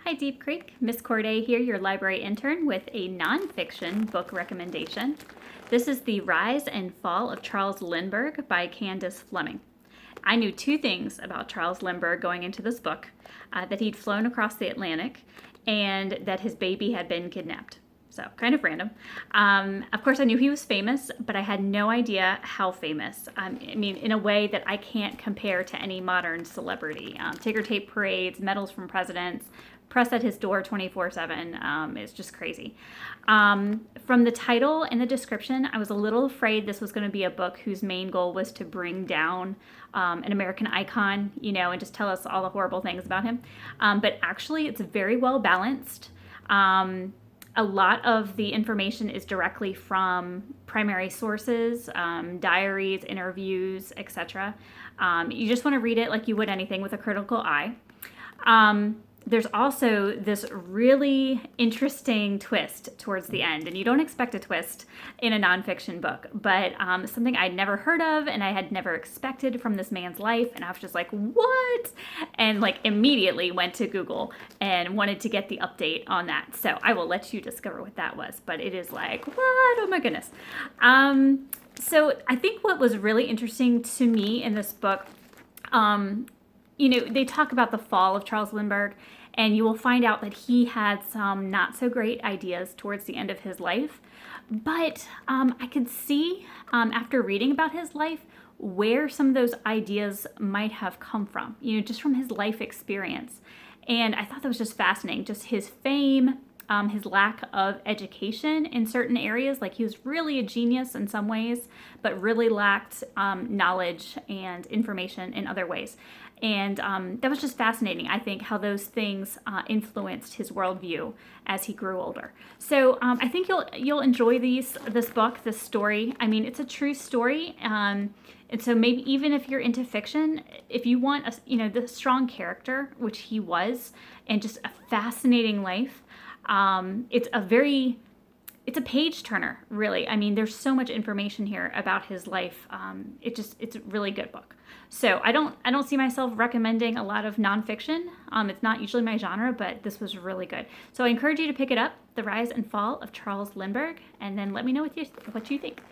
Hi Deep Creek, Miss Corday here, your library intern with a nonfiction book recommendation. This is The Rise and Fall of Charles Lindbergh by Candace Fleming. I knew two things about Charles Lindbergh going into this book, that he'd flown across the Atlantic and that his baby had been kidnapped. So kind of random. Of course, I knew he was famous, but I had no idea how famous. In a way that I can't compare to any modern celebrity. Ticker tape parades, medals from presidents, press at his door 24/7. It's just crazy. From the title and the description, I was a little afraid this was going to be a book whose main goal was to bring down an American icon, and just tell us all the horrible things about him. But actually, it's very well balanced. A lot of the information is directly from primary sources, diaries, interviews, etc. You just want to read it like you would anything with a critical eye. There's also this really interesting twist towards the end, and you don't expect a twist in a nonfiction book, but something I'd never heard of and I had never expected from this man's life, and I was just like, what? And immediately went to Google and wanted to get the update on that. So I will let you discover what that was, but it is like, what? Oh my goodness. So I think what was really interesting to me in this book, they talk about the fall of Charles Lindbergh, and you will find out that he had some not so great ideas towards the end of his life. But I could see, after reading about his life, where some of those ideas might have come from, just from his life experience. And I thought that was just fascinating, just his fame, his lack of education in certain areas. He was really a genius in some ways, but really lacked knowledge and information in other ways. And that was just fascinating, I think, how those things influenced his worldview as he grew older. So I think you'll enjoy this book, this story. It's a true story. And so maybe even if you're into fiction, if you want the strong character, which he was, and just a fascinating life, it's a page turner, really. There's so much information here about his life. It's a really good book. So I don't see myself recommending a lot of nonfiction. It's not usually my genre, but this was really good. So I encourage you to pick it up, The Rise and Fall of Charles Lindbergh, and then let me know what you think.